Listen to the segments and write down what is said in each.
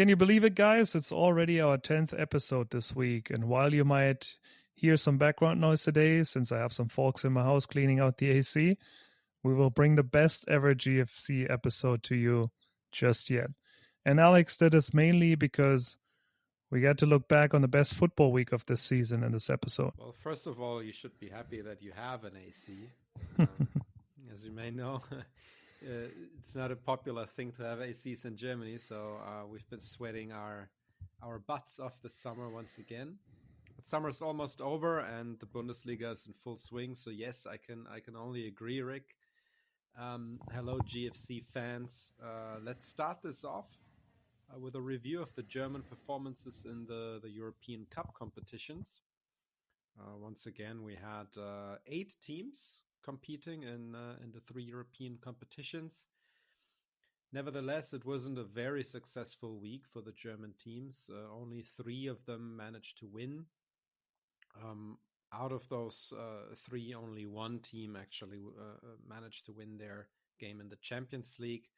Can you believe it, guys? It's already our 10th episode this week. And while you might hear some background noise today, since I have some folks in my house cleaning out the AC, we will bring the best ever GFC episode to you just yet. And Alex did this mainly because we got to look back on the best football week of this season in this episode. Well, first of all, you should be happy that you have an AC. As you may know, it's not a popular thing to have ACs in Germany, so we've been sweating our butts off this summer once again. But summer's almost over, and the Bundesliga is in full swing. So yes, I can only agree, Rick. Hello, GFC fans. Let's start this off with a review of the German performances in the European Cup competitions. Once again, we had 8 teams competing in the 3 European competitions. Nevertheless, it wasn't a very successful week for the German teams. Only 3 of them managed to win. Out of those 3, only 1 team actually managed to win their game in the Champions League,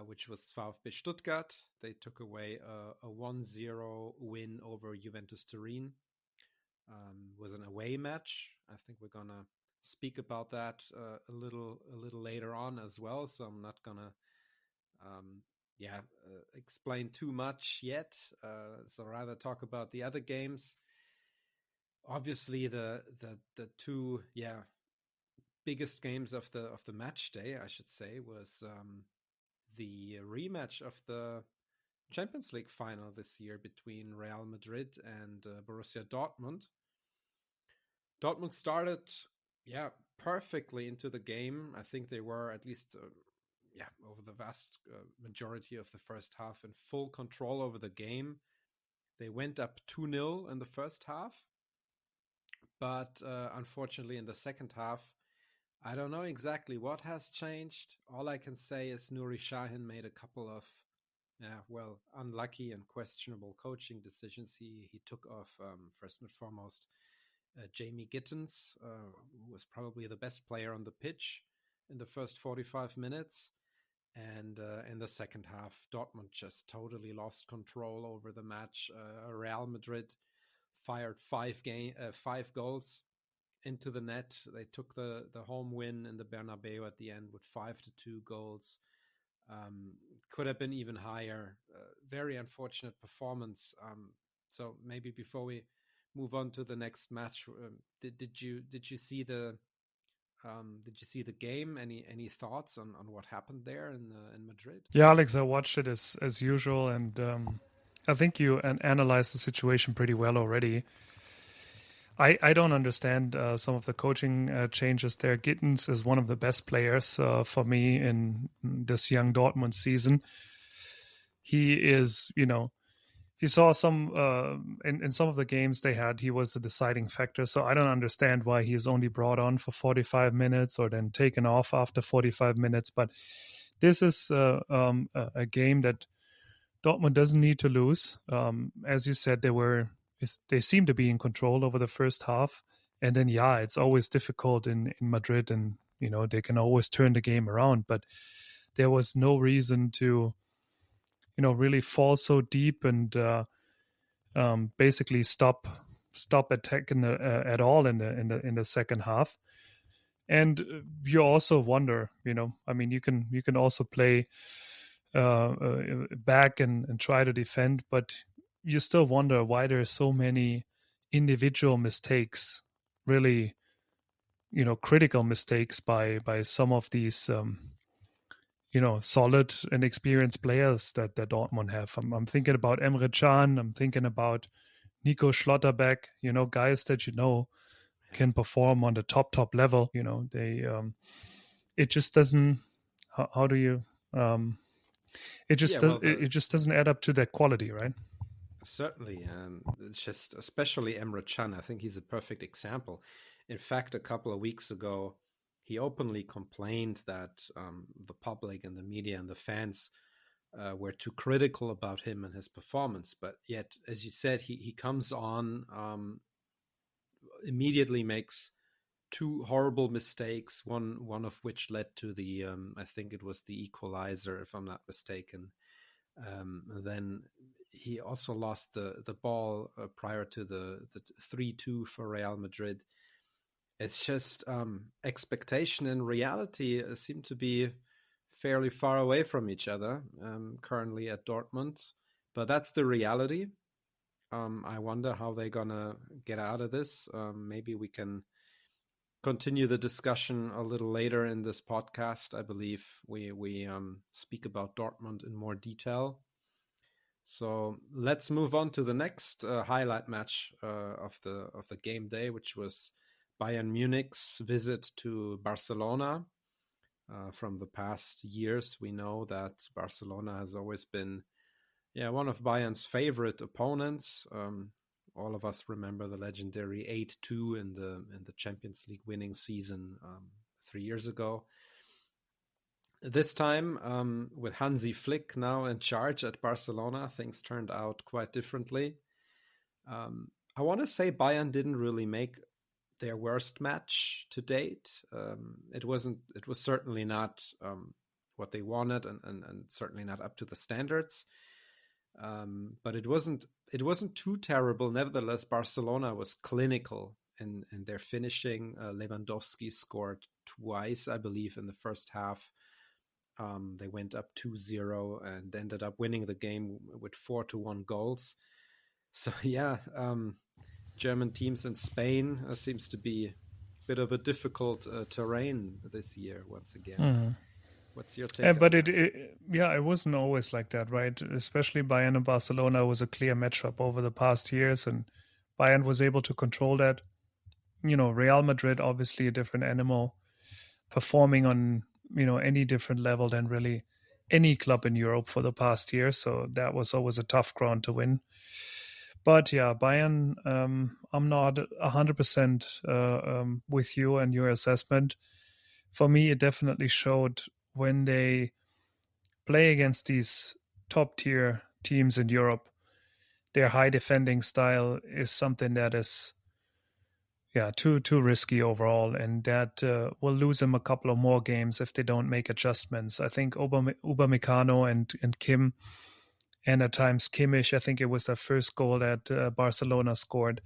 which was VfB Stuttgart. They took away a 1-0 win over Juventus Turin. Was an away match. I think we're gonna speak about that a little later on as well. So I'm not gonna explain too much yet. So rather talk about the other games. Obviously, the 2 biggest games of the match day, I should say, was the rematch of the Champions League final this year between Real Madrid and Borussia Dortmund. Dortmund started, perfectly into the game. I think they were at least, over the vast majority of the first half in full control over the game. They went up 2-0 in the first half. But unfortunately, in the second half, I don't know exactly what has changed. All I can say is Nuri Sahin made a couple of, unlucky and questionable coaching decisions. He took off, first and foremost, Jamie Gittens, who was probably the best player on the pitch in the first 45 minutes. And in the second half, Dortmund just totally lost control over the match. Real Madrid fired 5 goals into the net. They took the home win in the Bernabeu at the end with 5-2 goals. Could have been even higher. Very unfortunate performance. So maybe before we move on to the next match, did you see the game? Any thoughts on what happened there in Madrid? Yeah, Alex, I watched it as usual, and I think you analyzed the situation pretty well already. I don't understand some of the coaching changes there. Gittens is one of the best players for me in this young Dortmund season. He is, if you saw some in some of the games they had, he was the deciding factor. So I don't understand why he is only brought on for 45 minutes or then taken off after 45 minutes. But this is a game that Dortmund doesn't need to lose. As you said, they seem to be in control over the first half. And then, it's always difficult in Madrid, and, they can always turn the game around. But there was no reason to, really fall so deep and basically stop attacking at all in the second half. And you also wonder, you can also play back and try to defend, but you still wonder why there are so many individual mistakes, really, critical mistakes by some of these, solid and experienced players that Dortmund have. I'm thinking about Emre Can. I'm thinking about Nico Schlotterbeck, guys that, can perform on the top level. It just doesn't, how do you, it just doesn't add up to that quality, right? Certainly. It's just, especially Emre Can, I think he's a perfect example. In fact, a couple of weeks ago, he openly complained that the public and the media and the fans were too critical about him and his performance. But yet, as you said, he comes on, immediately makes 2 horrible mistakes, one of which led to the, I think it was the equalizer, if I'm not mistaken. Then he also lost the ball prior to the 3-2 for Real Madrid. It's just expectation and reality seem to be fairly far away from each other currently at Dortmund. But that's the reality. I wonder how they're going to get out of this. Maybe we can continue the discussion a little later in this podcast. I believe we speak about Dortmund in more detail. So let's move on to the next highlight match of the game day, which was Bayern Munich's visit to Barcelona. From the past years, we know that Barcelona has always been one of Bayern's favorite opponents. All of us remember the legendary 8-2 in the Champions League winning season 3 years ago. This time, with Hansi Flick now in charge at Barcelona, things turned out quite differently. I want to say Bayern didn't really make their worst match to date. It was certainly not what they wanted, and certainly not up to the standards. But it wasn't too terrible. Nevertheless, Barcelona was clinical in their finishing. Lewandowski scored twice, I believe, in the first half. They went up 2-0 and ended up winning the game with 4-1 goals. So German teams in Spain seems to be a bit of a difficult terrain this year once again. Mm-hmm. What's your take? But it wasn't always like that, right? Especially Bayern and Barcelona was a clear matchup over the past years, and Bayern was able to control that. Real Madrid, obviously a different animal, performing on any different level than really any club in Europe for the past year. So that was always a tough ground to win. But Bayern, I'm not 100% with you and your assessment. For me, it definitely showed when they play against these top tier teams in Europe, their high defending style is something that is too risky overall, and that will lose them a couple of more games if they don't make adjustments. I think Upamecano and Kim, and at times Kimmich, I think it was their first goal that Barcelona scored,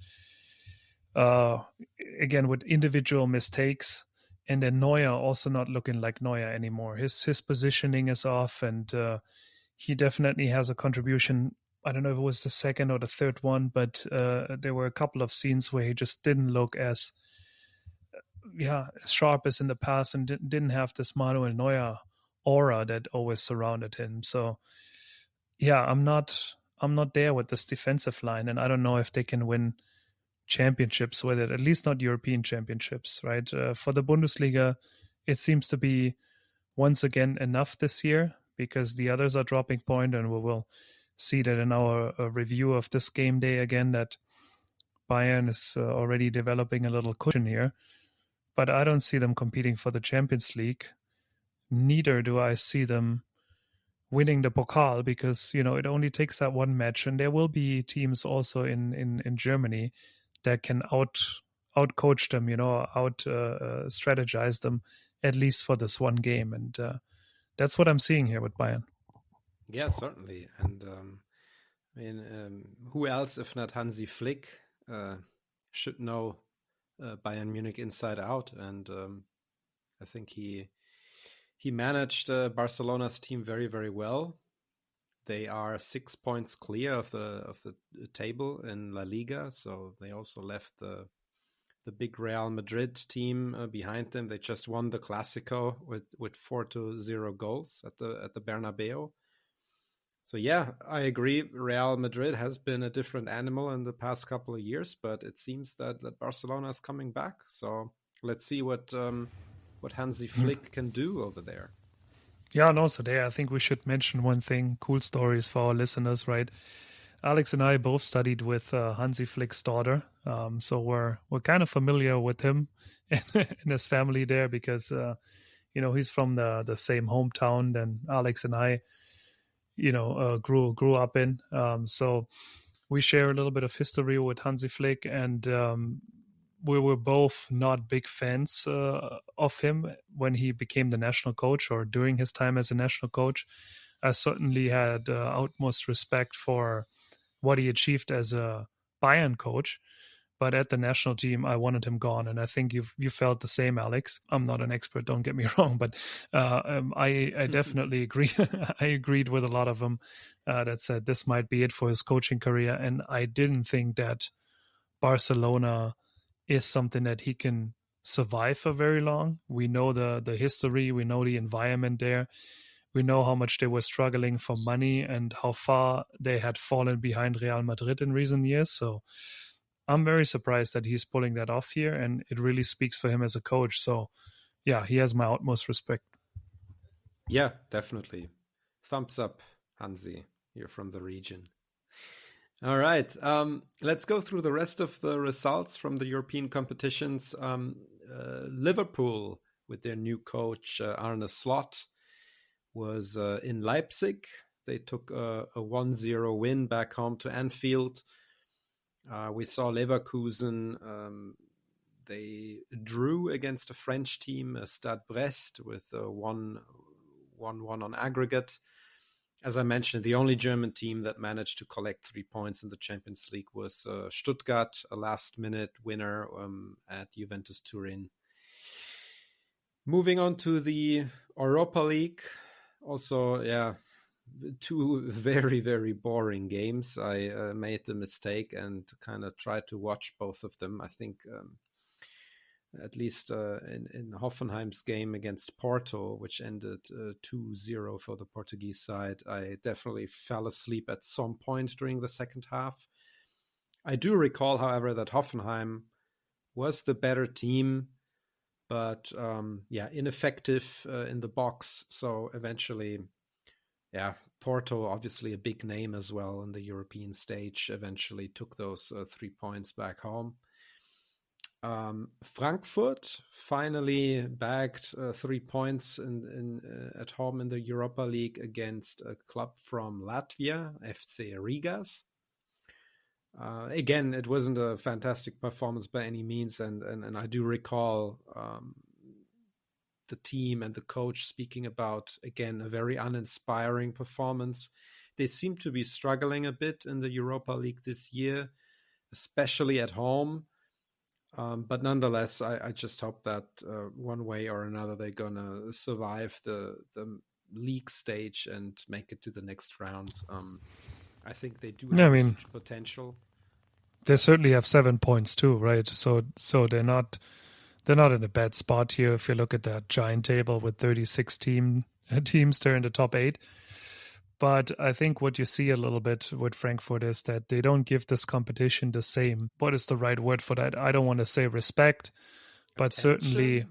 again with individual mistakes, and then Neuer also not looking like Neuer anymore. His positioning is off, and he definitely has a contribution. I don't know if it was the second or the third one, but there were a couple of scenes where he just didn't look as sharp as in the past, and didn't have this Manuel Neuer aura that always surrounded him. So I'm not there with this defensive line, and I don't know if they can win championships with it, at least not European championships, right? For the Bundesliga, it seems to be once again enough this year, because the others are dropping point, and we will see that in our review of this game day again, that Bayern is already developing a little cushion here. But I don't see them competing for the Champions League. Neither do I see them winning the Pokal, because it only takes that one match, and there will be teams also in Germany that can out coach them, out strategize them, at least for this one game, and that's what I'm seeing here with Bayern. Yeah, certainly. And who else if not Hansi Flick should know Bayern Munich inside out? And I think he managed Barcelona's team very, very well. They are 6 points clear of the table in La Liga, so they also left the big Real Madrid team behind them. They just won the Clásico with 4-0 goals at the Bernabeu. So I agree. Real Madrid has been a different animal in the past couple of years, but it seems that Barcelona is coming back. So let's see what Hansi Flick can do over there. Yeah, and also there, I think we should mention one thing, cool stories for our listeners, right? Alex and I both studied with Hansi Flick's daughter, so we're kind of familiar with him and his family there, because he's from the same hometown that Alex and I grew up in. So we share a little bit of history with Hansi Flick, and we were both not big fans of him when he became the national coach, or during his time as a national coach. I certainly had utmost respect for what he achieved as a Bayern coach. But at the national team, I wanted him gone, and I think you felt the same, Alex. I'm not an expert, don't get me wrong, but I definitely agree. I agreed with a lot of them that said this might be it for his coaching career, and I didn't think that Barcelona is something that he can survive for very long. We know the history, we know the environment there. We know how much they were struggling for money and how far they had fallen behind Real Madrid in recent years. So I'm very surprised that he's pulling that off here, and it really speaks for him as a coach. So, yeah, he has my utmost respect. Yeah, definitely. Thumbs up, Hansi. You're from the region. All right. Let's go through the rest of the results from the European competitions. Liverpool, with their new coach, Arne Slot, was in Leipzig. They took a 1-0 win back home to Anfield. We saw Leverkusen. They drew against a French team, Stade Brest, with a 1-1 on aggregate. As I mentioned, the only German team that managed to collect 3 points in the Champions League was Stuttgart, a last-minute winner at Juventus Turin. Moving on to the Europa League, also, yeah, 2 very, very boring games. I made the mistake and kind of tried to watch both of them. I think at least in Hoffenheim's game against Porto, which ended 2-0 for the Portuguese side, I definitely fell asleep at some point during the second half. I do recall, however, that Hoffenheim was the better team, but ineffective in the box. So eventually, Porto, obviously a big name as well in the European stage, eventually took those 3 points back home. Frankfurt finally bagged 3 points at home in the Europa League against a club from Latvia, FC Rigas. Again, it wasn't a fantastic performance by any means, and I do recall the team and the coach speaking about, again, a very uninspiring performance. They seem to be struggling a bit in the Europa League this year, especially at home. But nonetheless, I just hope that one way or another they're going to survive the league stage and make it to the next round. I think they do have huge potential. They certainly have 7 points too, right? So they're not in a bad spot here. If you look at that giant table with 36 teams, they're in the top 8. But I think what you see a little bit with Frankfurt is that they don't give this competition the same. What is the right word for that? I don't want to say respect, but certainly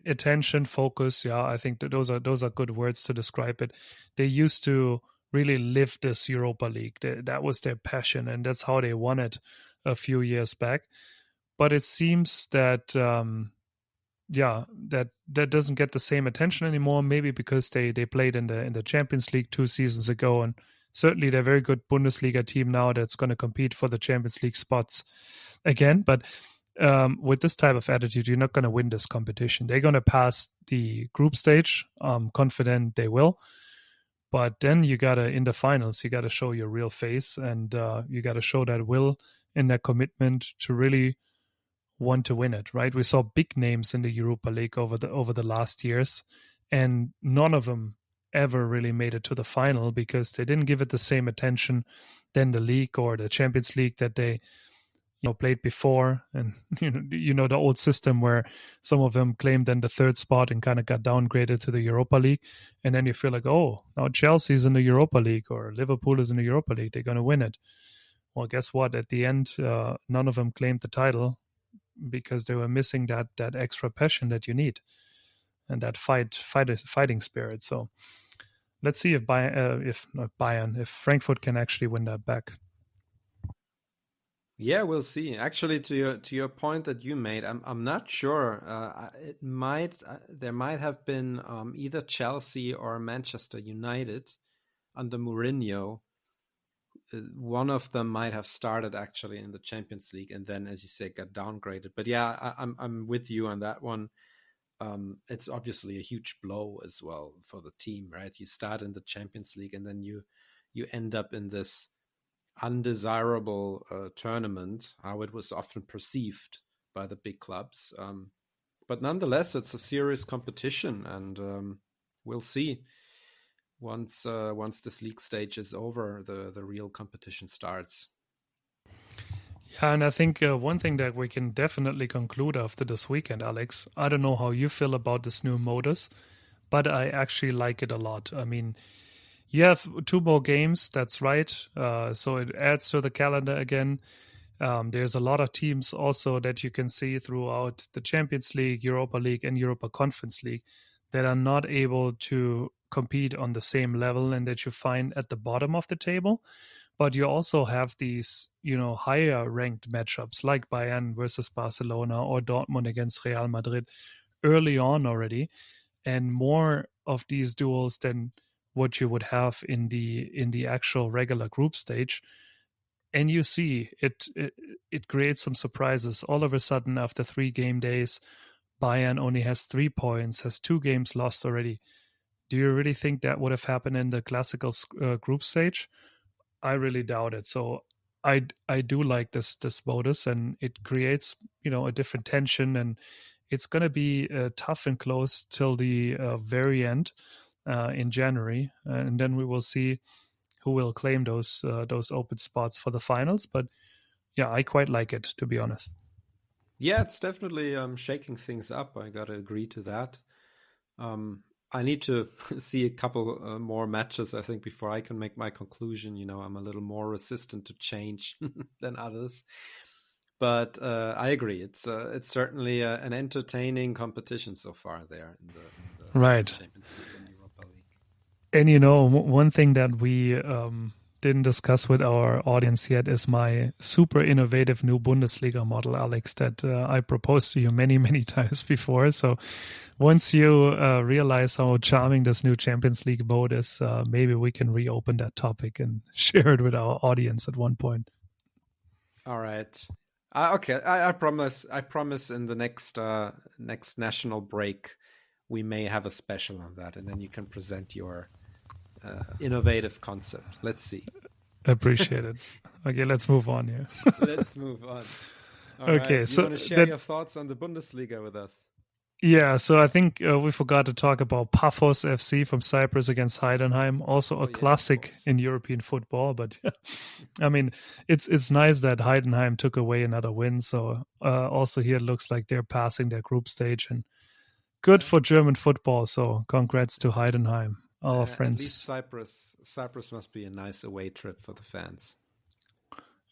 attention, focus. Yeah, I think that those are good words to describe it. They used to really live this Europa League. That was their passion, and that's how they won it a few years back. But it seems that that doesn't get the same attention anymore. Maybe because they played in the Champions League 2 seasons ago, and certainly they're a very good Bundesliga team now that's going to compete for the Champions League spots again. But with this type of attitude, you're not going to win this competition. They're going to pass the group stage. I'm confident they will. But then in the finals, you got to show your real face, and you got to show that will and that commitment to really want to win it, right? We saw big names in the Europa League over the last years, and none of them ever really made it to the final because they didn't give it the same attention than the league or the Champions League that they played before. And the old system where some of them claimed then the third spot and kind of got downgraded to the Europa League, and then you feel like, oh, now Chelsea's in the Europa League or Liverpool is in the Europa League, they're going to win it. Well, guess what? At the end, none of them claimed the title because they were missing that extra passion that you need and that fighting spirit. So let's see if Frankfurt can actually win that back. Yeah, we'll see. Actually, to your point that you made, I'm not sure. There might have been either Chelsea or Manchester United under Mourinho. One of them might have started actually in the Champions League and then, as you say, got downgraded. But yeah, I'm with you on that one. it's obviously a huge blow as well for the team, right? You start in the Champions League and then you end up in this undesirable tournament, how it was often perceived by the big clubs. But nonetheless, it's a serious competition, and we'll see once this league stage is over, the real competition starts. Yeah, and I think one thing that we can definitely conclude after this weekend, Alex, I don't know how you feel about this new modus, but I actually like it a lot. I mean, you have 2 more games, that's right. So it adds to the calendar again. There's a lot of teams also that you can see throughout the Champions League, Europa League, and Europa Conference League that are not able to compete on the same level and that you find at the bottom of the table. But you also have these, higher ranked matchups like Bayern versus Barcelona or Dortmund against Real Madrid early on already, and more of these duels than what you would have in the actual regular group stage. And you see it creates some surprises. All of a sudden, after 3 game days, Bayern only has 3 points, has 2 games lost already. Do you really think that would have happened in the classical group stage? I really doubt it. So I do like this modus, and it creates a different tension, and it's going to be tough and close till the very end in January, and then we will see who will claim those open spots for the finals. But yeah, I quite like it, to be honest. Yeah, it's definitely shaking things up. I gotta agree to that. I need to see a couple more matches, I think, before I can make my conclusion. I'm a little more resistant to change than others. But I agree. It's certainly an entertaining competition so far there in the Right. Champions League and Europa League. And one thing that we didn't discuss with our audience yet is my super innovative new Bundesliga model, Alex, that I proposed to you many, many times before. So once you realize how charming this new Champions League mode is, maybe we can reopen that topic and share it with our audience at one point. All right. Okay. I promise. I promise. In the next national break, we may have a special on that, and then you can present your innovative concept. Let's see. Appreciate it. Okay, let's move on here. Let's move on. All okay, right. so you want to share your thoughts on the Bundesliga with us? Yeah, so I think we forgot to talk about Paphos FC from Cyprus against Heidenheim, also a classic in European football. But I mean, it's nice that Heidenheim took away another win. So also here it looks like they're passing their group stage, and good for German football. So congrats to Heidenheim, our friends. At least Cyprus must be a nice away trip for the fans.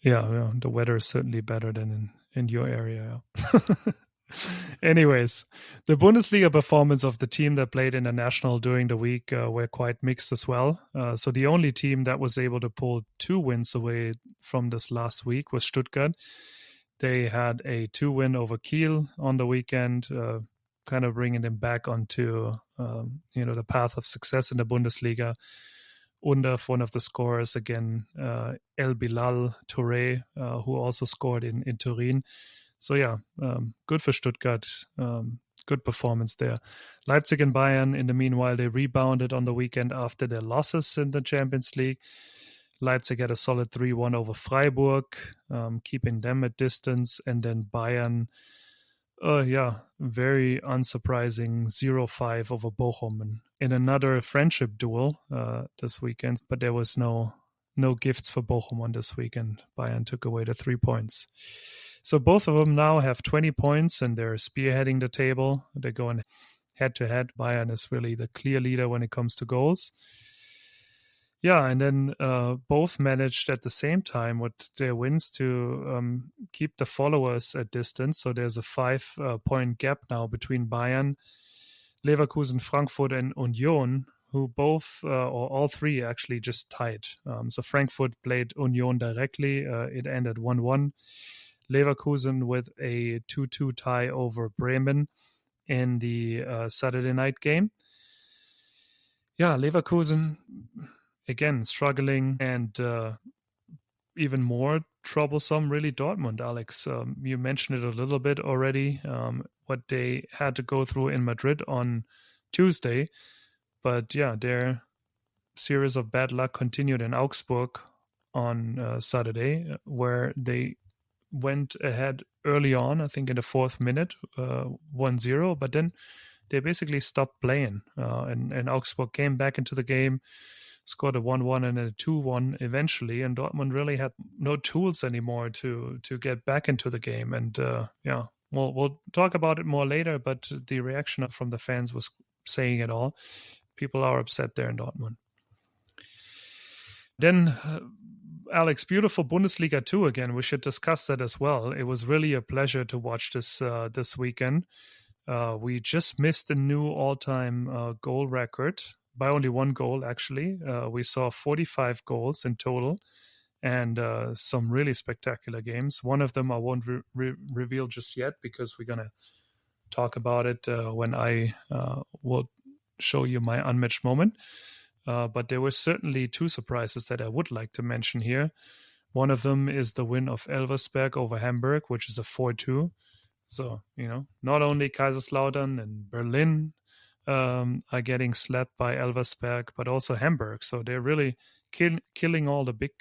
Yeah, the weather is certainly better than in your area. Anyways, the Bundesliga performance of the team that played international during the week were quite mixed as well. So the only team that was able to pull 2 wins away from this last week was Stuttgart. They had a 2-win over Kiel on the weekend, kind of bringing them back onto the path of success in the Bundesliga. Undaf, one of the scorers again, El Bilal Touré, who also scored in Turin. So yeah, good for Stuttgart. Good performance there. Leipzig and Bayern, in the meanwhile, they rebounded on the weekend after their losses in the Champions League. Leipzig had a solid 3-1 over Freiburg, keeping them at distance. And then Bayern, very unsurprising 0-5 over Bochum in another friendship duel this weekend. But there was no gifts for Bochum on this weekend. Bayern took away the 3 points. So both of them now have 20 points and they're spearheading the table. They're going head to head. Bayern is really the clear leader when it comes to goals. Yeah, and then both managed at the same time with their wins to keep the followers at distance. So there's a 5-point gap now between Bayern, Leverkusen, Frankfurt, and Union, who both or all three actually just tied. So Frankfurt played Union directly. It ended 1-1. Leverkusen with a 2-2 tie over Bremen in the Saturday night game. Yeah, Leverkusen, again, struggling, and even more troublesome, really, Dortmund, Alex. You mentioned it a little bit already. what they had to go through in Madrid on Tuesday. But yeah, their series of bad luck continued in Augsburg on Saturday, where they went ahead early on, I think in the 4th minute, 1-0, but then they basically stopped playing. And Augsburg came back into the game, scored a 1-1 and a 2-1 eventually, and Dortmund really had no tools anymore to get back into the game. And yeah, we'll talk about it more later, but the reaction from the fans was saying it all. People are upset there in Dortmund. Then, Alex, beautiful Bundesliga 2 again. We should discuss that as well. It was really a pleasure to watch this weekend. We just missed a new all-time goal record by only one goal, actually. We saw 45 goals in total and some really spectacular games. One of them I won't reveal just yet because we're going to talk about it when I will show you my unmatched moment. But there were certainly two surprises that I would like to mention here. One of them is the win of Elversberg over Hamburg, which is a 4-2. So, not only Kaiserslautern and Berlin are getting slapped by Elversberg, but also Hamburg. So they're really killing all the big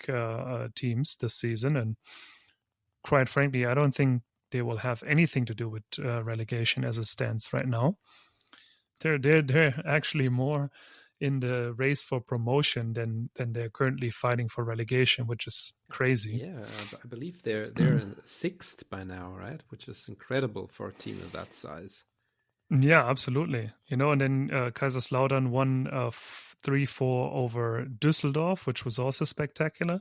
teams this season. And quite frankly, I don't think they will have anything to do with relegation as it stands right now. They're actually more in the race for promotion than they're currently fighting for relegation, which is crazy. Yeah, I believe they're in 6th by now, right? Which is incredible for a team of that size. Yeah, absolutely. And then Kaiserslautern won 3-4 over Düsseldorf, which was also spectacular.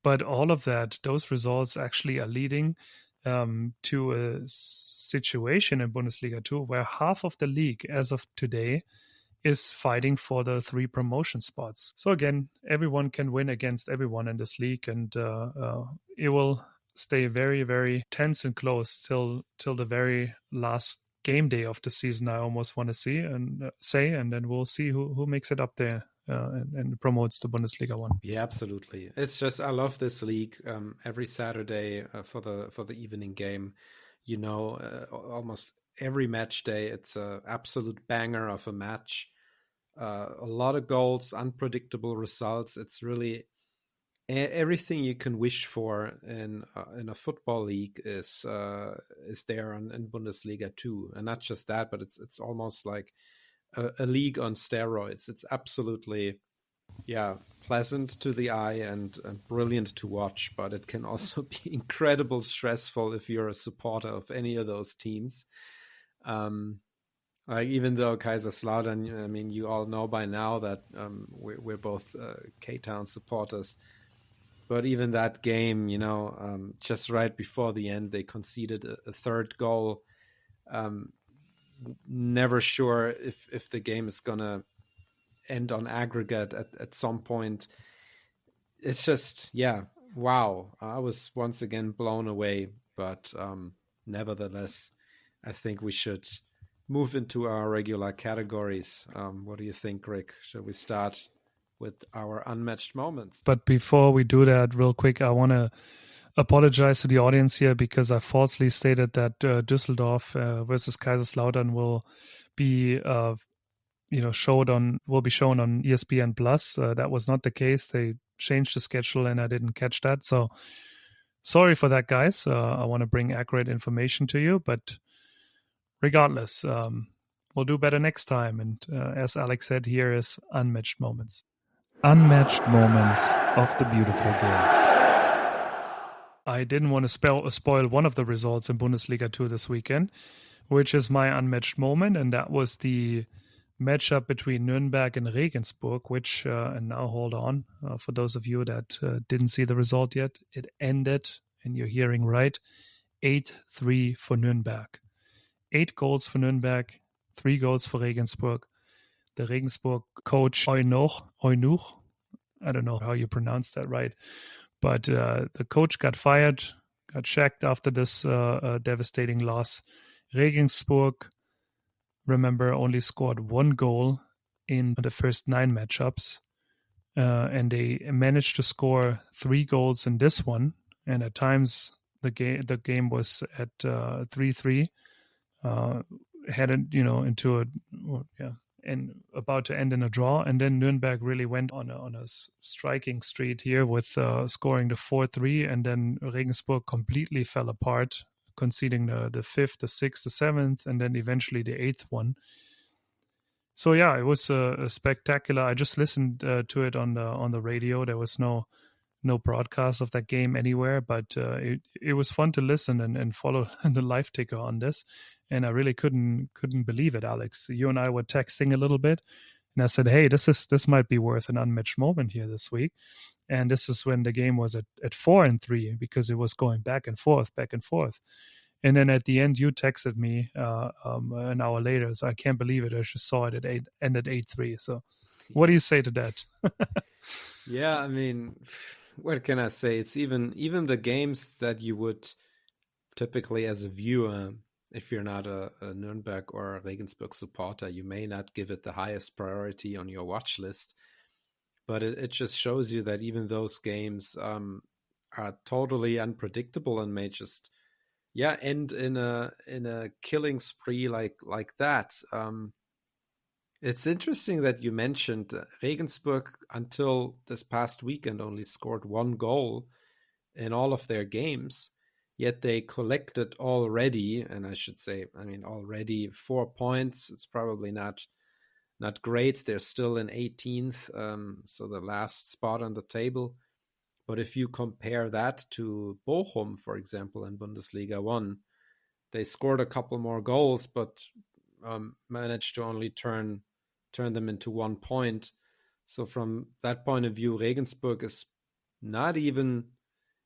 But all of those results actually are leading to a situation in Bundesliga 2 where half of the league, as of today, is fighting for the 3 promotion spots. So again, everyone can win against everyone in this league, and it will stay very, very tense and close till the very last game day of the season. I almost want to see and say, and then we'll see who makes it up there and promotes the Bundesliga 1. Yeah, absolutely. It's just I love this league. Every Saturday for the evening game, almost every match day, it's an absolute banger of a match. A lot of goals, unpredictable results. It's really everything you can wish for in a football league is there in Bundesliga 2, and not just that, but it's almost like a league on steroids. It's absolutely pleasant to the eye and brilliant to watch, but it can also be incredibly stressful if you're a supporter of any of those teams. Even though Kaiserslautern, I mean, you all know by now that we're both K-Town supporters. But even that game, just right before the end, they conceded a third goal. Never sure if the game is going to end on aggregate at some point. It's just, wow. I was once again blown away. But nevertheless, I think we should move into our regular categories. What do you think, Rick? Should we start with our unmatched moments? But before we do that, real quick, I want to apologize to the audience here because I falsely stated that Düsseldorf versus Kaiserslautern will be shown on ESPN Plus. That was not the case. They changed the schedule and I didn't catch that. So sorry for that, guys. I want to bring accurate information to you, but regardless, we'll do better next time. And as Alex said, here is unmatched moments. Unmatched moments of the beautiful game. I didn't want to spoil one of the results in Bundesliga 2 this weekend, which is my unmatched moment, and that was the matchup between Nürnberg and Regensburg, which, and now hold on, for those of you that didn't see the result yet, it ended, and you're hearing right, 8-3 for Nürnberg. 8 goals for Nürnberg, 3 goals for Regensburg. The Regensburg coach, Eunuch, I don't know how you pronounce that right, but the coach got fired, got sacked after this devastating loss. Regensburg, remember, only scored 1 goal in the first 9 matchups, and they managed to score 3 goals in this one, and at times the game was at 3-3. headed, into and about to end in a draw. And then Nuremberg really went on a striking streak here with scoring the 4-3, and then Regensburg completely fell apart, conceding the fifth, the sixth, the seventh, and then eventually the eighth one. So yeah, it was a spectacular. I just listened to it on the radio. There was no broadcast of that game anywhere, but it was fun to listen and follow the live ticker on this. And I really couldn't believe it, Alex. You and I were texting a little bit, and I said, "Hey, this might be worth an unmatched moment here this week." And this is when the game was at 4-3, because it was going back and forth, back and forth. And then at the end, you texted me an hour later. So I can't believe it. I just saw it ended 8-3. So what do you say to that? Yeah, I mean, what can I say? It's even the games that you would typically, as a viewer, if you're not a Nuremberg or a Regensburg supporter, you may not give it the highest priority on your watch list. But it just shows you that even those games are totally unpredictable and may just end in a killing spree like that. It's interesting that you mentioned Regensburg until this past weekend only scored 1 goal in all of their games, yet they collected already, and I should say, already 4 points. It's probably not great. They're still in 18th, so the last spot on the table. But if you compare that to Bochum, for example, in Bundesliga 1, they scored a couple more goals, but managed to only turn them into 1 point. So from that point of view, Regensburg is not even.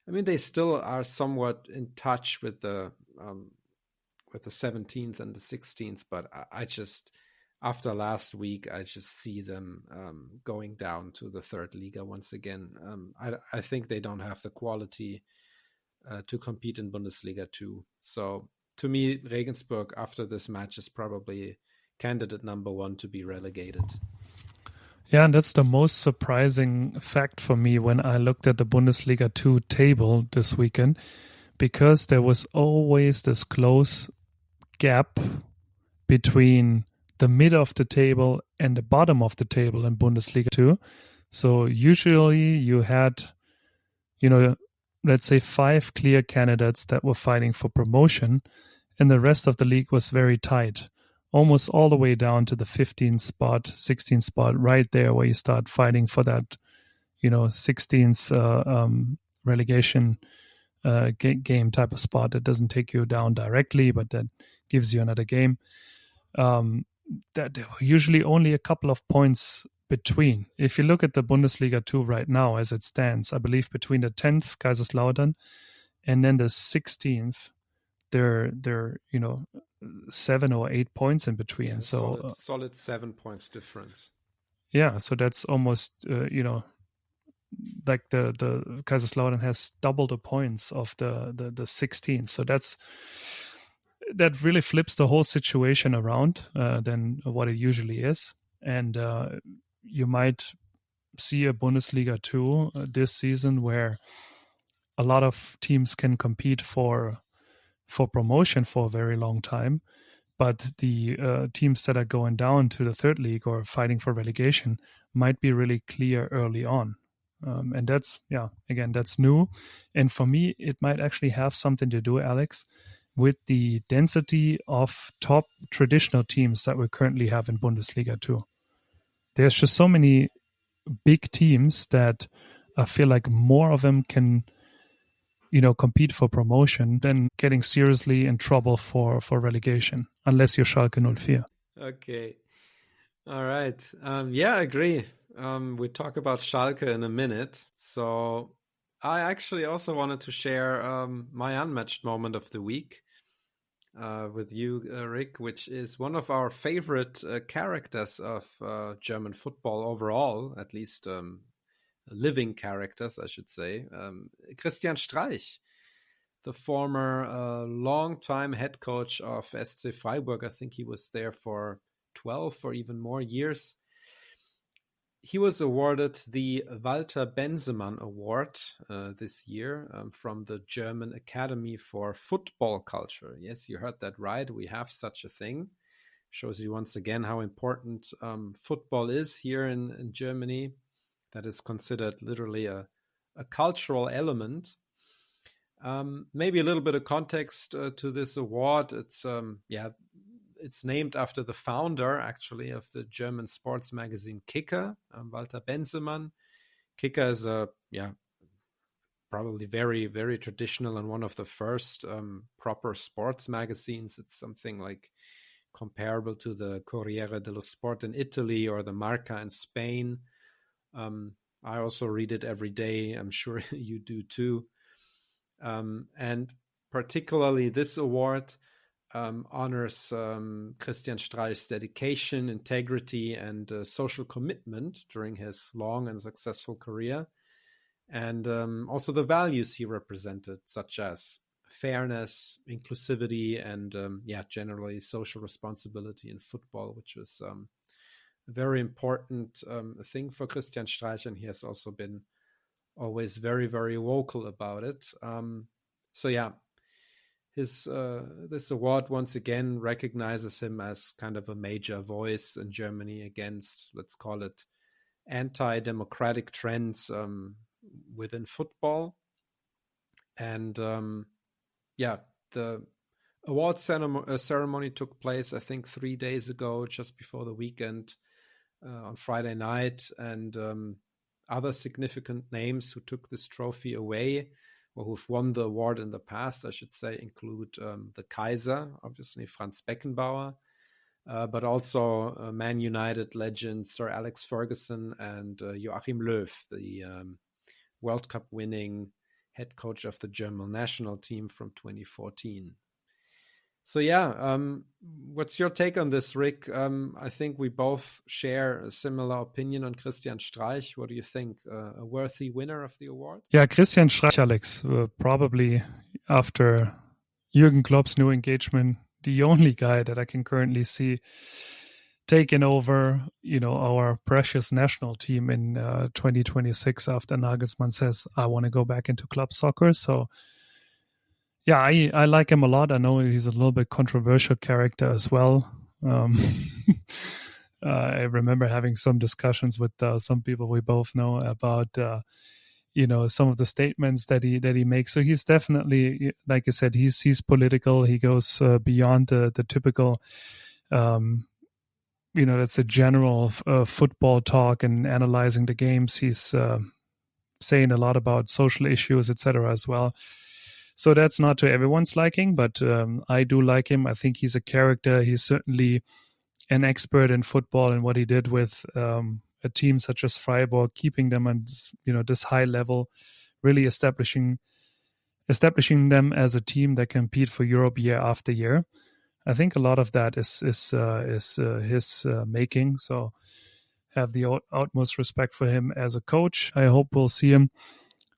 They still are somewhat in touch with the 17th and the 16th, but I just, after last week, I just see them going down to the third Liga once again. I think they don't have the quality to compete in Bundesliga 2. So to me, Regensburg after this match is probably candidate number 1 to be relegated. Yeah, and that's the most surprising fact for me when I looked at the Bundesliga 2 table this weekend, because there was always this close gap between the mid of the table and the bottom of the table in Bundesliga 2. So usually you had, let's say 5 clear candidates that were fighting for promotion, and the rest of the league was very tight, almost all the way down to the 15th spot, 16th spot, right there where you start fighting for that, 16th relegation game type of spot that doesn't take you down directly, but that gives you another game. That there were usually only a couple of points between. If you look at the Bundesliga 2 right now as it stands, I believe between the 10th Kaiserslautern and then the 16th, they're 7 or 8 points in between. Yeah, so solid 7 points difference. Yeah, so that's almost like the Kaiserslautern has double the points of the 16. So that really flips the whole situation around than what it usually is. And you might see a Bundesliga 2 this season where a lot of teams can compete for promotion for a very long time, but the teams that are going down to the third league or fighting for relegation might be really clear early on. And that's, again, that's new. And for me, it might actually have something to do, Alex, with the density of top traditional teams that we currently have in Bundesliga 2. There's just so many big teams that I feel like more of them can compete for promotion than getting seriously in trouble for relegation, unless you're Schalke 04. Okay. All right. I agree. We'll talk about Schalke in a minute. So I actually also wanted to share my unmatched moment of the week with you, Rick, which is one of our favorite characters of German football overall, at least living characters, I should say. Christian Streich, the former long-time head coach of SC Freiburg. I think he was there for 12 or even more years. he was awarded the Walter Bensemann Award this year from the German Academy for Football Culture. Yes, you heard that right. We have such a thing. Shows you once again how important football is here in Germany. That is considered literally a cultural element. Maybe a little bit of context to this award. It's named after the founder, actually, of the German sports magazine Kicker, Walter Bensemann. Kicker is probably very, very traditional and one of the first proper sports magazines. It's something like comparable to the Corriere dello Sport in Italy or the Marca in Spain. I also read it every day. I'm sure you do too. And particularly this award honors Christian Streich's dedication, integrity, and social commitment during his long and successful career. And also the values he represented, such as fairness, inclusivity, and generally social responsibility in football, which was a very important thing for Christian Streich, and he has also been always very, very vocal about it. This award once again recognizes him as kind of a major voice in Germany against, let's call it, anti-democratic trends within football. And the award ceremony took place, I think, 3 days ago, just before the weekend, on Friday night. And other significant names who took this trophy away, or who've won the award in the past, I should say, include the Kaiser, obviously Franz Beckenbauer, but also Man United legend Sir Alex Ferguson and Joachim Löw, the World Cup winning head coach of the German national team from 2014. So what's your take on this, Rick? I think we both share a similar opinion on Christian Streich. What do you think? A worthy winner of the award? Yeah, Christian Streich, Alex, probably after Jürgen Klopp's new engagement, the only guy that I can currently see taking over, our precious national team in 2026 after Nagelsmann says, I want to go back into club soccer. So yeah, I like him a lot. I know he's a little bit controversial character as well. I remember having some discussions with some people we both know about, some of the statements that he makes. So he's definitely, like I said, he's political. He goes beyond the typical, that's a general football talk and analyzing the games. He's saying a lot about social issues, etc. as well. So that's not to everyone's liking, but I do like him. I think he's a character. He's certainly an expert in football and what he did with a team such as Freiburg, keeping them on this high level, really establishing them as a team that compete for Europe year after year. I think a lot of that is his making. So have the utmost respect for him as a coach. I hope we'll see him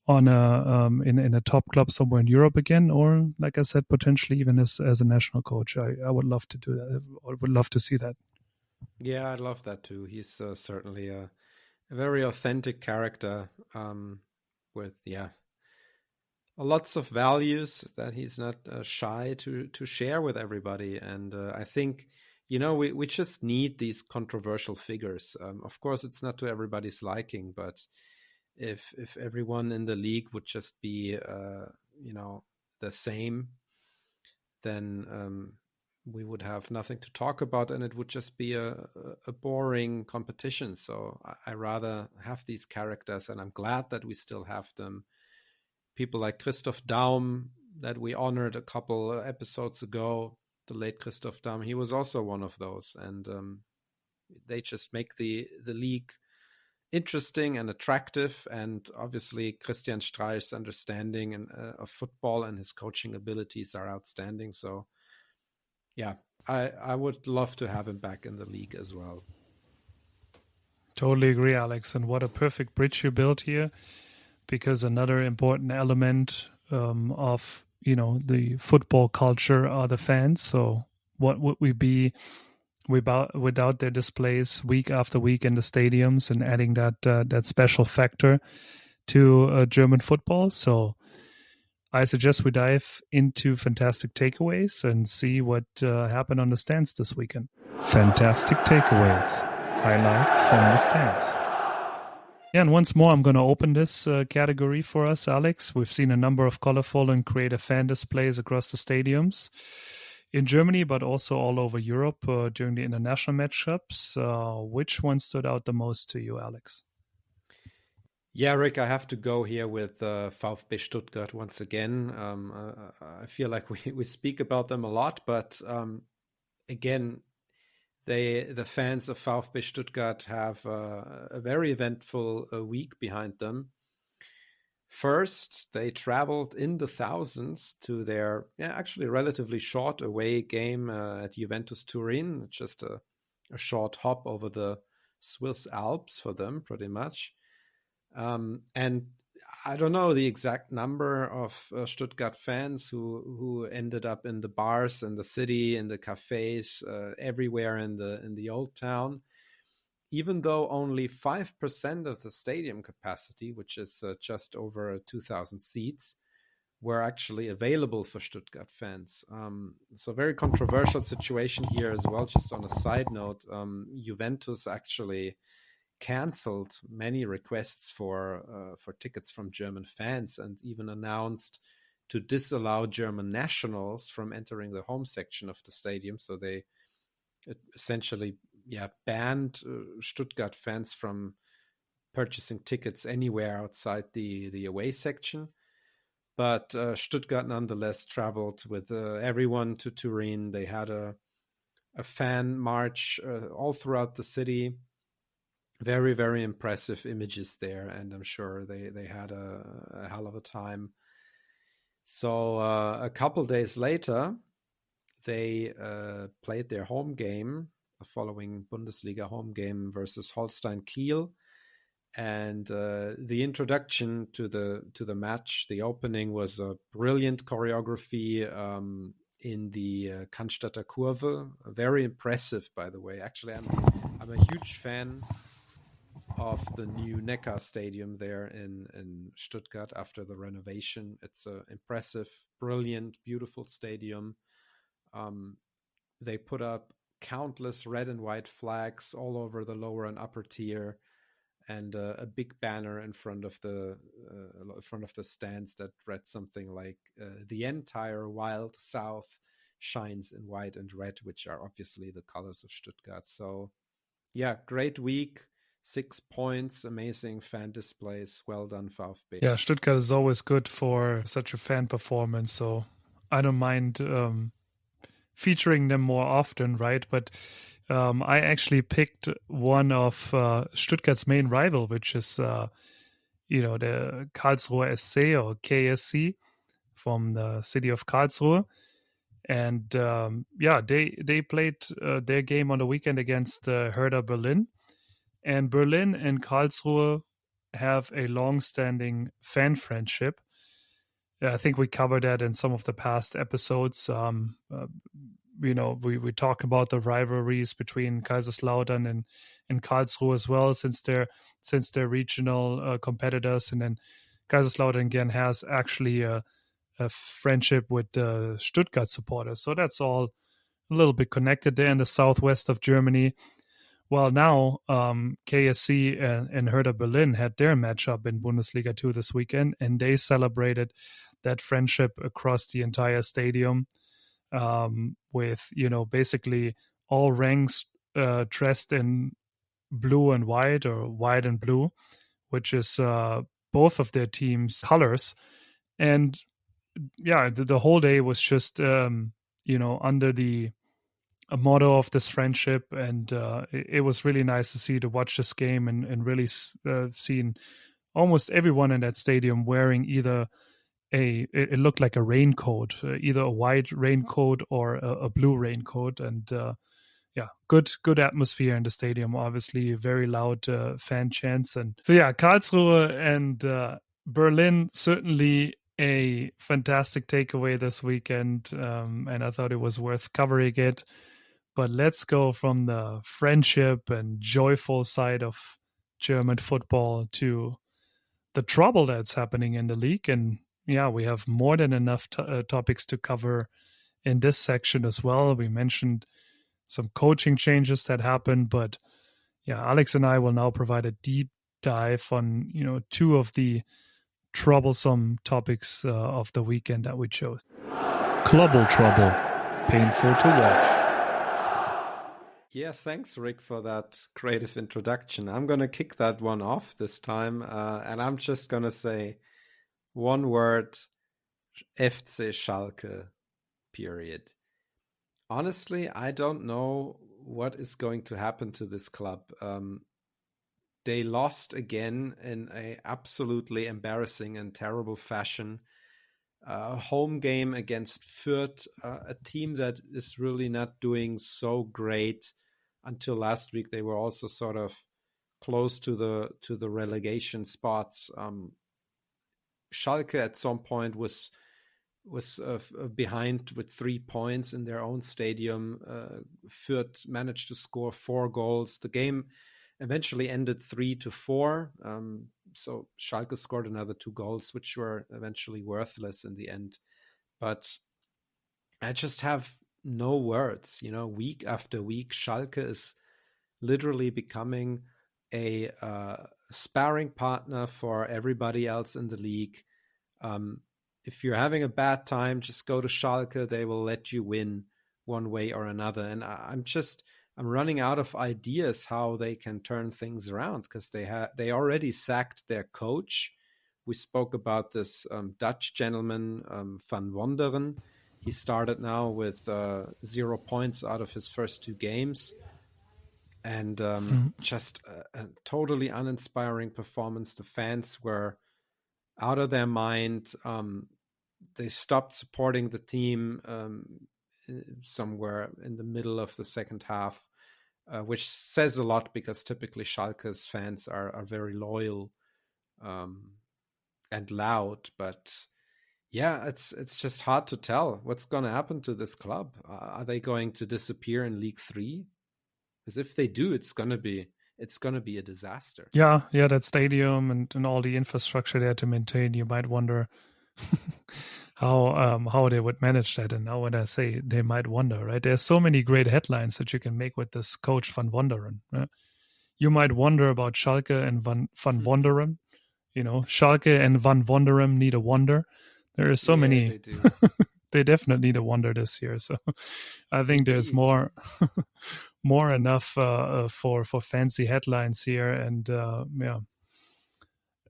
on in a top club somewhere in Europe again, or like I said, potentially even as a national coach. I would love to do that. I would love to see that. Yeah, I'd love that too. He's certainly a very authentic character with lots of values that he's not shy to share with everybody. And I think we just need these controversial figures. Of course, it's not to everybody's liking, but if everyone in the league would just be the same, then we would have nothing to talk about, and it would just be a boring competition. So I rather have these characters, and I'm glad that we still have them. People like Christoph Daum that we honored a couple episodes ago, the late Christoph Daum, he was also one of those, and they just make the league interesting and attractive. And obviously Christian Streich's understanding of football and his coaching abilities are outstanding. So yeah, I would love to have him back in the league as well. Totally agree, Alex. And what a perfect bridge you built here, because another important element of the football culture are the fans. So what would we be without their displays week after week in the stadiums and adding that special factor to German football. So I suggest we dive into fantastic takeaways and see what happened on the stands this weekend. Fantastic takeaways, highlights from the stands. Yeah, and once more, I'm going to open this category for us, Alex. We've seen a number of colorful and creative fan displays across the stadiums in Germany, but also all over Europe during the international matchups. Which one stood out the most to you, Alex? Yeah, Rick, I have to go here with VfB Stuttgart once again. I feel like we speak about them a lot, but again, the fans of VfB Stuttgart have a very eventful week behind them. First, they traveled in the thousands to their actually relatively short away game at Juventus Turin, just a short hop over the Swiss Alps for them, pretty much. And I don't know the exact number of Stuttgart fans who ended up in the bars in the city, in the cafes, everywhere in the old town. Even though only 5% of the stadium capacity, which is just over 2,000 seats, were actually available for Stuttgart fans. So very controversial situation here as well. Just on a side note, Juventus actually canceled many requests for tickets from German fans and even announced to disallow German nationals from entering the home section of the stadium. So they essentially banned Stuttgart fans from purchasing tickets anywhere outside the away section. But Stuttgart nonetheless traveled with everyone to Turin. They had a fan march all throughout the city. Very, very impressive images there, and I'm sure they had a hell of a time. So a couple days later, they played their home game, the following Bundesliga home game versus Holstein Kiel, and the introduction to the match, the opening was a brilliant choreography in the Cannstatter Kurve, very impressive, by the way. Actually, I'm a huge fan of the new Neckar Stadium there in Stuttgart after the renovation. It's an impressive, brilliant, beautiful stadium. They put up countless red and white flags all over the lower and upper tier, and a big banner in front of the stands that read something like "The entire wild South shines in white and red," which are obviously the colors of Stuttgart. So, yeah, great week. 6 points, amazing fan displays. Well done, VfB. Yeah, Stuttgart is always good for such a fan performance, so I don't mind featuring them more often, right? But I actually picked one of Stuttgart's main rival, which is the Karlsruhe SC or KSC from the city of Karlsruhe. And they played their game on the weekend against Hertha Berlin. And Berlin and Karlsruhe have a long-standing fan friendship. I think we covered that in some of the past episodes. We talk about the rivalries between Kaiserslautern and Karlsruhe as well, since they're regional competitors. And then Kaiserslautern again has actually a friendship with Stuttgart supporters. So that's all a little bit connected there in the southwest of Germany. Well, now KSC and Hertha Berlin had their matchup in Bundesliga 2 this weekend, and they celebrated that friendship across the entire stadium with, basically all ranks dressed in blue and white or white and blue, which is both of their teams' colors. And yeah, the whole day was just, under the a motto of this friendship, and it was really nice to watch this game and really seeing almost everyone in that stadium wearing either it looked like a raincoat, either a white raincoat or a blue raincoat, and good atmosphere in the stadium. Obviously, very loud fan chants, and so Karlsruhe and Berlin certainly a fantastic takeaway this weekend, and I thought it was worth covering it. But let's go from the friendship and joyful side of German football to the trouble that's happening in the league. And yeah, we have more than enough topics to cover in this section as well. We mentioned some coaching changes that happened, but yeah, Alex and I will now provide a deep dive on, two of the troublesome topics of the weekend that we chose. Cluball Trouble, painful to watch. Yeah, thanks, Rick, for that creative introduction. I'm going to kick that one off this time, and I'm just going to say one word, FC Schalke, period. Honestly, I don't know what is going to happen to this club. They lost again in a absolutely embarrassing and terrible fashion. Home game against Fürth, a team that is really not doing so great. Until last week, they were also sort of close to the relegation spots. Schalke at some point was behind with 3 points in their own stadium. Fürth managed to score 4 goals. The game eventually ended 3-4. So Schalke scored another 2 goals, which were eventually worthless in the end. But I just have no words. Week after week, Schalke is literally becoming a sparring partner for everybody else in the league. If you're having a bad time, just go to Schalke. They will let you win one way or another. And I'm running out of ideas how they can turn things around, because they already sacked their coach. We spoke about this Dutch gentleman, Van Wonderen. He started now with 0 points out of his first 2 games. And just a totally uninspiring performance. The fans were out of their mind. They stopped supporting the team somewhere in the middle of the second half, which says a lot, because typically Schalke's fans are very loyal and loud. But yeah, it's just hard to tell what's going to happen to this club. Are they going to disappear in League 3? Because if they do, it's going to be a disaster. Yeah, that stadium and all the infrastructure there to maintain, you might wonder how they would manage that. And now when I say they might wonder, right? There's so many great headlines that you can make with this coach Van Wonderen. Right? You might wonder about Schalke and Van Wonderen. Schalke and Van Wonderen need a wonder. There are so many. They do. They definitely need a wonder this year. So I think there's more enough for fancy headlines here, and a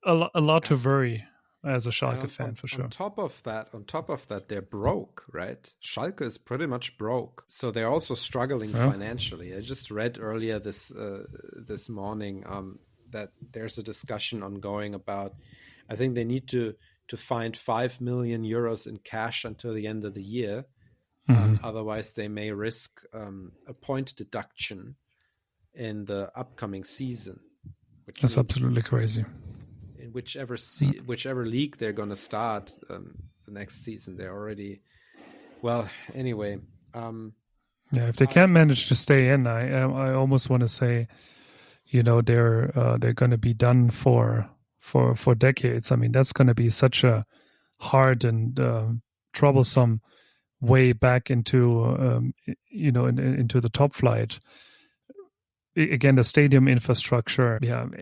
lot to worry as a Schalke fan, for sure. On top of that, they're broke, right? Schalke is pretty much broke, so they're also struggling financially. I just read earlier this morning that there's a discussion ongoing about, I think they need to find 5 million euros in cash until the end of the year. Otherwise, they may risk a point deduction in the upcoming season. That's absolutely crazy. In whichever league they're going to start the next season, they're already... Well, anyway. If they can't manage to stay in, I almost want to say, they're going to be done for decades. I mean, that's going to be such a hard and troublesome way back into into the top flight. Again, the stadium infrastructure,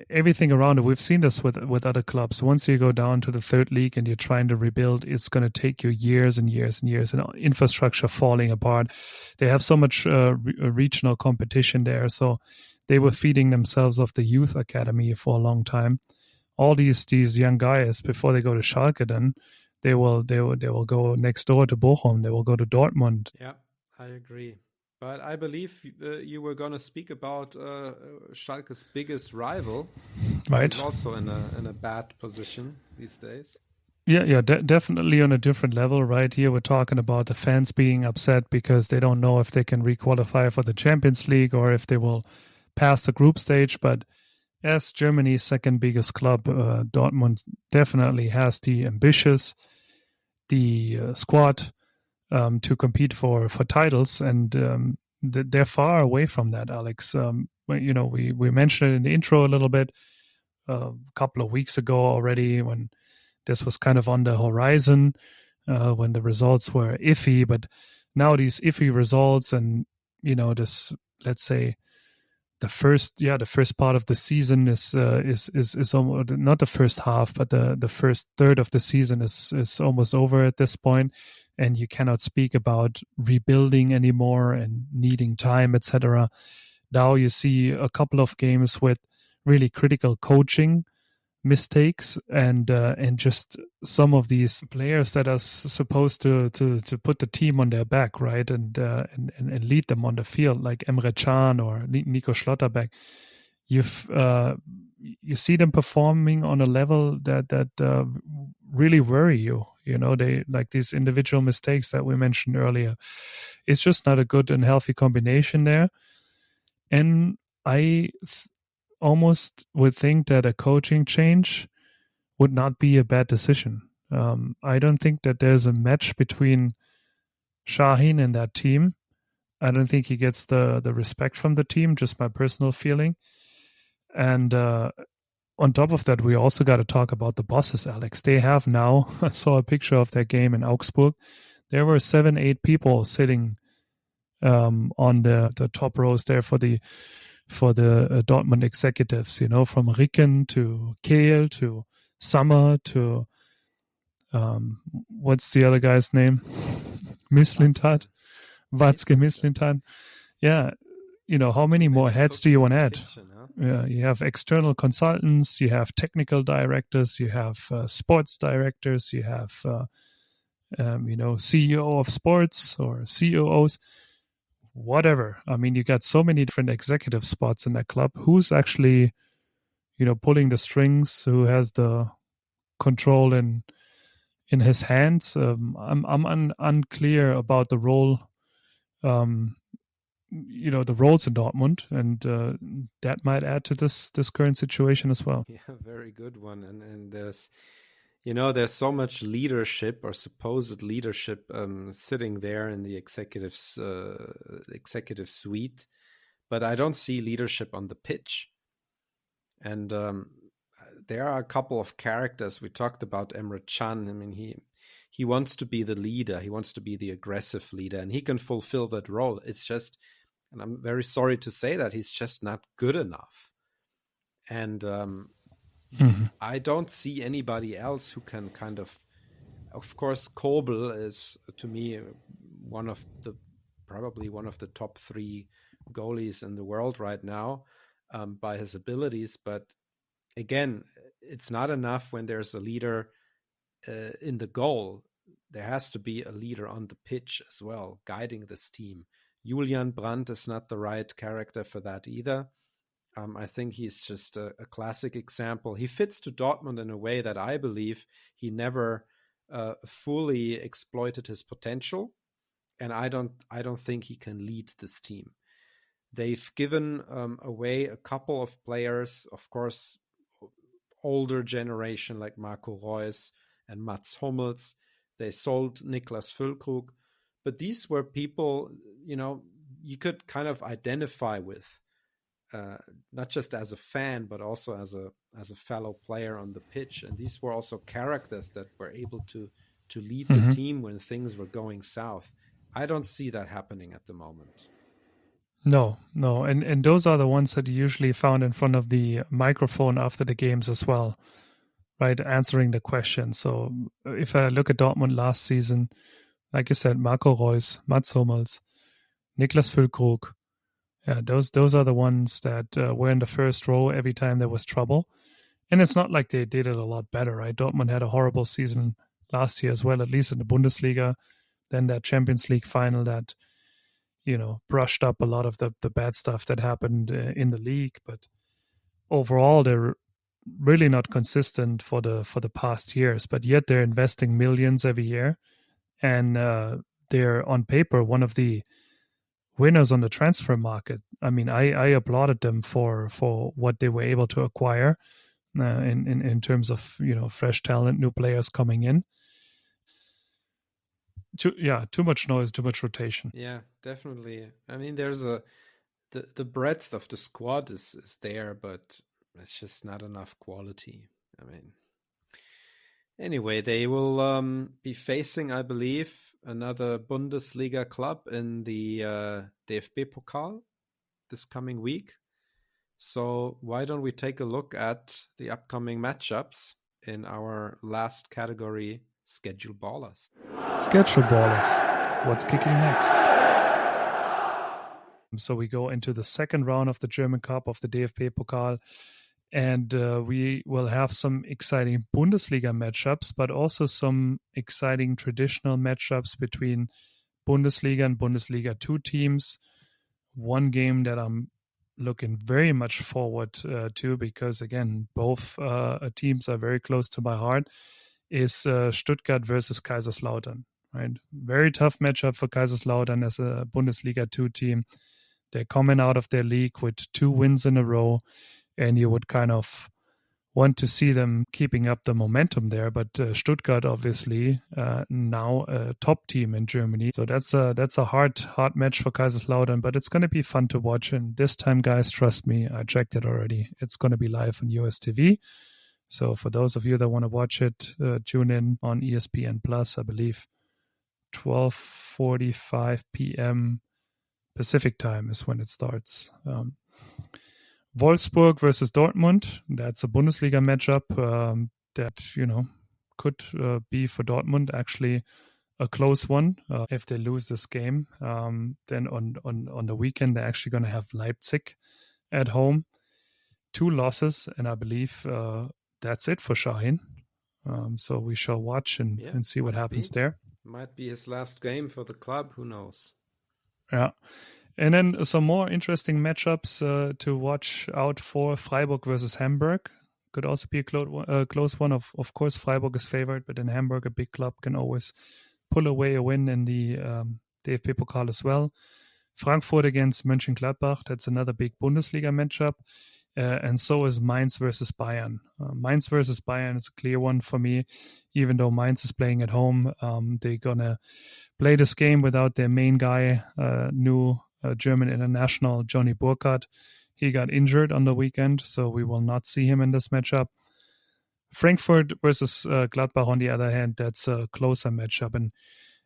everything around it. We've seen this with other clubs. Once you go down to the third league and you're trying to rebuild, it's going to take you years and years and years, and infrastructure falling apart. They have so much regional competition there, so they were feeding themselves off the youth academy for a long time. All these young guys, before they go to Schalke, then they will go next door to Bochum. They will go to Dortmund. Yeah, I agree. But I believe you were going to speak about Schalke's biggest rival, right? Who's also in a bad position these days. Yeah, definitely on a different level. Right here, we're talking about the fans being upset because they don't know if they can requalify for the Champions League or if they will pass the group stage. But as Germany's second biggest club, Dortmund definitely has the ambitious, the squad to compete for titles. And they're far away from that, Alex. We mentioned it in the intro a little bit a couple of weeks ago already when this was kind of on the horizon, when the results were iffy. But now these iffy results and this, let's say, the first part of the season is almost not the first half, but the first third of the season is almost over at this point, and you cannot speak about rebuilding anymore and needing time, etc. Now you see a couple of games with really critical coaching mistakes and just some of these players that are supposed to put the team on their back, right, and lead them on the field, like Emre Can or Nico Schlotterbeck. You see them performing on a level that really worry you. They like these individual mistakes that we mentioned earlier. It's just not a good and healthy combination there. And I almost would think that a coaching change would not be a bad decision. I don't think that there's a match between Shaheen and that team. I don't think he gets the respect from the team, just my personal feeling. And on top of that, we also got to talk about the bosses, Alex. They have now, I saw a picture of their game in Augsburg. There were 7-8 people sitting on the top rows there for the Dortmund executives, from Ricken to Kehl to Sommer to what's the other guy's name? Mislintat, Watzke Mislintat. Yeah, how many more heads do you want to add? Yeah, you have external consultants, you have technical directors, you have sports directors, you have CEO of sports or COOs. Whatever. I mean, you got so many different executive spots in that club. Who's actually, pulling the strings? Who has the control in his hands? I'm unclear about the role. The roles in Dortmund, and that might add to this current situation as well. Yeah, very good one. And there's so much leadership or supposed leadership sitting there in the executive suite, but I don't see leadership on the pitch. And there are a couple of characters. We talked about Emre Can. I mean, he wants to be the leader. He wants to be the aggressive leader, and he can fulfill that role. It's just, and I'm very sorry to say that, he's just not good enough. And I don't see anybody else who can of course, Kobel is, to me, probably one of the top 3 goalies in the world right now by his abilities. But again, it's not enough when there's a leader in the goal. There has to be a leader on the pitch as well, guiding this team. Julian Brandt is not the right character for that either. I think he's just a classic example. He fits to Dortmund in a way that I believe he never fully exploited his potential, and I don't think he can lead this team. They've given away a couple of players, of course, older generation like Marco Reus and Mats Hummels. They sold Niklas Füllkrug, but these were people you could kind of identify with. Not just as a fan, but also as a fellow player on the pitch. And these were also characters that were able to lead the team when things were going south. I don't see that happening at the moment. No. And those are the ones that you usually found in front of the microphone after the games as well, right? Answering the question. So if I look at Dortmund last season, like you said, Marco Reus, Mats Hummels, Niklas Füllkrug, yeah, those are the ones that were in the first row every time there was trouble. And it's not like they did it a lot better, right? Dortmund had a horrible season last year as well, at least in the Bundesliga. Then that Champions League final that, brushed up a lot of the bad stuff that happened in the league. But overall, they're really not consistent for the past years. But yet they're investing millions every year. And they're on paper one of the winners on the transfer market. I mean, I applauded them for what they were able to acquire in terms of fresh talent, new players coming in. too much noise, too much rotation. Yeah, definitely. I mean, there's the breadth of the squad is there, but it's just not enough quality. I mean, anyway, they will be facing, I believe, another Bundesliga club in the DFB Pokal this coming week. So why don't we take a look at the upcoming matchups in our last category, Schedule Ballers. Schedule Ballers. What's kicking next? So we go into the second round of the German Cup of the DFB Pokal, and we will have some exciting Bundesliga matchups, but also some exciting traditional matchups between Bundesliga and Bundesliga 2 teams. One game that I'm looking very much forward to, because again, both teams are very close to my heart, is Stuttgart versus Kaiserslautern. Right, very tough matchup for Kaiserslautern as a Bundesliga 2 team. They're coming out of their league with 2 wins in a row, and you would kind of want to see them keeping up the momentum there. But Stuttgart, obviously, now a top team in Germany, so that's a hard match for Kaiserslautern. But it's going to be fun to watch. And this time, guys, trust me, I checked it already. It's going to be live on US TV. So for those of you that want to watch it, tune in on ESPN Plus. I believe 12:45 p.m. Pacific time is when it starts. Wolfsburg versus Dortmund. That's a Bundesliga matchup that could be for Dortmund actually a close one. If they lose this game, then on the weekend they're actually going to have Leipzig at home. 2 losses, and I believe that's it for Shahin. So we shall watch and see what happens there. Might be his last game for the club. Who knows? Yeah. And then some more interesting matchups to watch out for. Freiburg versus Hamburg could also be a close one. Of course, Freiburg is favored, but in Hamburg, a big club can always pull away a win in the DFB Pokal as well. Frankfurt against Mönchengladbach, that's another big Bundesliga matchup. And so is Mainz versus Bayern. Mainz versus Bayern is a clear one for me, even though Mainz is playing at home. They're going to play this game without their main guy, new German international Johnny Burkhardt. He got injured on the weekend, so we will not see him in this matchup. Frankfurt versus Gladbach, on the other hand, that's a closer matchup. And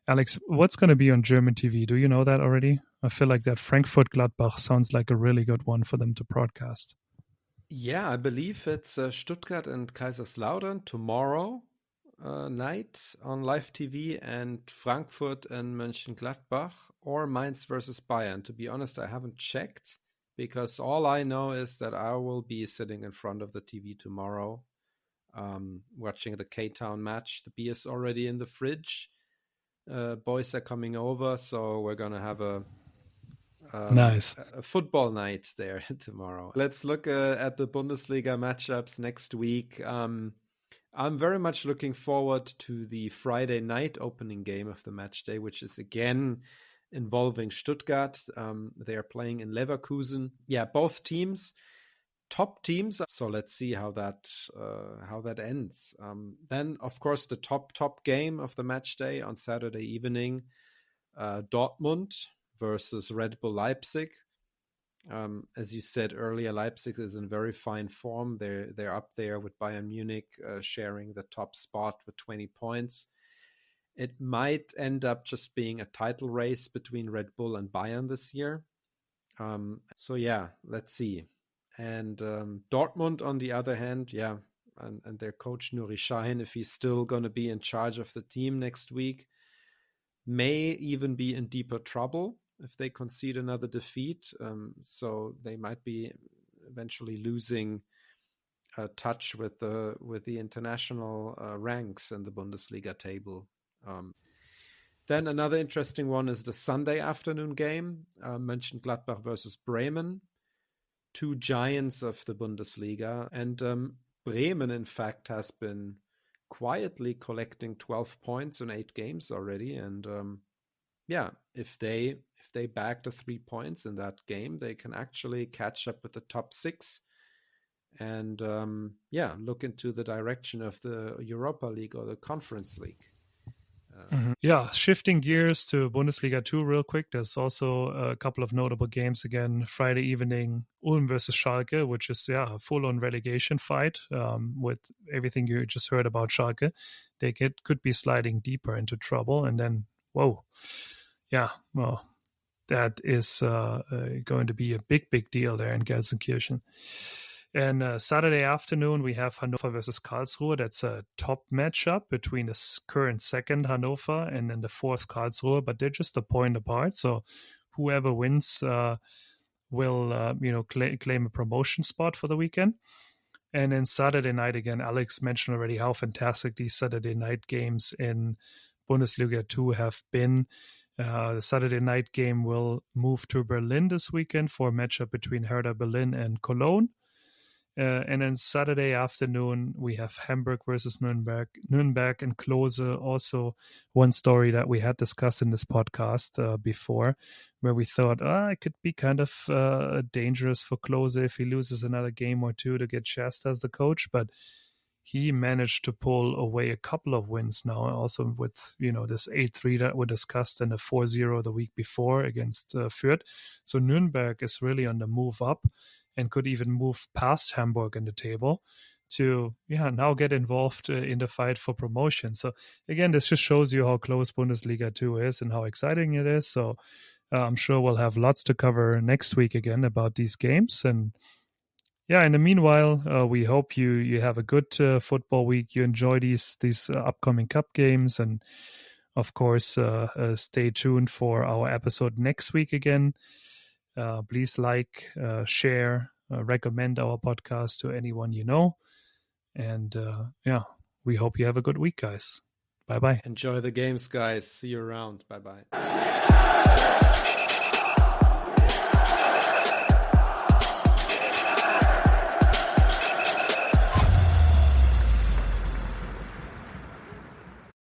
Alex, what's going to be on German TV? Do you know that already? I feel like that Frankfurt-Gladbach sounds like a really good one for them to broadcast. Yeah, I believe it's Stuttgart and Kaiserslautern tomorrow night on live TV, and Frankfurt and Mönchengladbach, or Mainz versus Bayern. To be honest, I haven't checked, because all I know is that I will be sitting in front of the TV tomorrow, watching the K-Town match. The beer's already in the fridge. Boys are coming over, so we're going to have a football night there tomorrow. Let's look at the Bundesliga matchups next week. I'm very much looking forward to the Friday night opening game of the match day, which is again involving Stuttgart. They are playing in Leverkusen. Yeah, both teams, top teams. So let's see how that ends. Then, of course, the top game of the match day on Saturday evening, Dortmund versus Red Bull Leipzig. As you said earlier, Leipzig is in very fine form. They're up there with Bayern Munich, sharing the top spot with 20 points. It might end up just being a title race between Red Bull and Bayern this year. So yeah, let's see. And Dortmund, on the other hand, and their coach Nuri Sahin, if he's still going to be in charge of the team next week, may even be in deeper trouble if they concede another defeat. So they might be eventually losing touch with the international ranks in the Bundesliga table. Then another interesting one is the Sunday afternoon game, Mönchengladbach versus Bremen, 2 giants of the Bundesliga. And Bremen, in fact, has been quietly collecting 12 points in 8 games already. And if they bag the 3 points in that game, they can actually catch up with the top 6 and look into the direction of the Europa League or the Conference League. Yeah, shifting gears to Bundesliga 2 real quick. There's also a couple of notable games again. Friday evening, Ulm versus Schalke, which is a full-on relegation fight. With everything you just heard about Schalke, they could be sliding deeper into trouble. And then, well, that is going to be a big deal there in Gelsenkirchen. And Saturday afternoon, we have Hannover versus Karlsruhe. That's a top matchup between the current second Hannover and then the fourth Karlsruhe, but they're just a point apart. So whoever wins will claim a promotion spot for the weekend. And then Saturday night, again, Alex mentioned already how fantastic these Saturday night games in Bundesliga 2 have been. The Saturday night game will move to Berlin this weekend for a matchup between Hertha Berlin and Cologne. And then Saturday afternoon, we have Hamburg versus Nuremberg and Klose. Also, one story that we had discussed in this podcast before, where we thought, it could be kind of dangerous for Klose if he loses another game or two to get Shasta as the coach. But he managed to pull away a couple of wins now, also with, this 8-3 that we discussed and a 4-0 the week before against Fürth. So Nuremberg is really on the move up and could even move past Hamburg in the table to now get involved in the fight for promotion. So again, this just shows you how close Bundesliga 2 is and how exciting it is. So I'm sure we'll have lots to cover next week again about these games. And in the meanwhile, we hope you have a good football week. You enjoy these upcoming cup games, and of course, stay tuned for our episode next week again. Please like, share, recommend our podcast to anyone you know. And we hope you have a good week, guys. Bye-bye. Enjoy the games, guys. See you around. Bye-bye.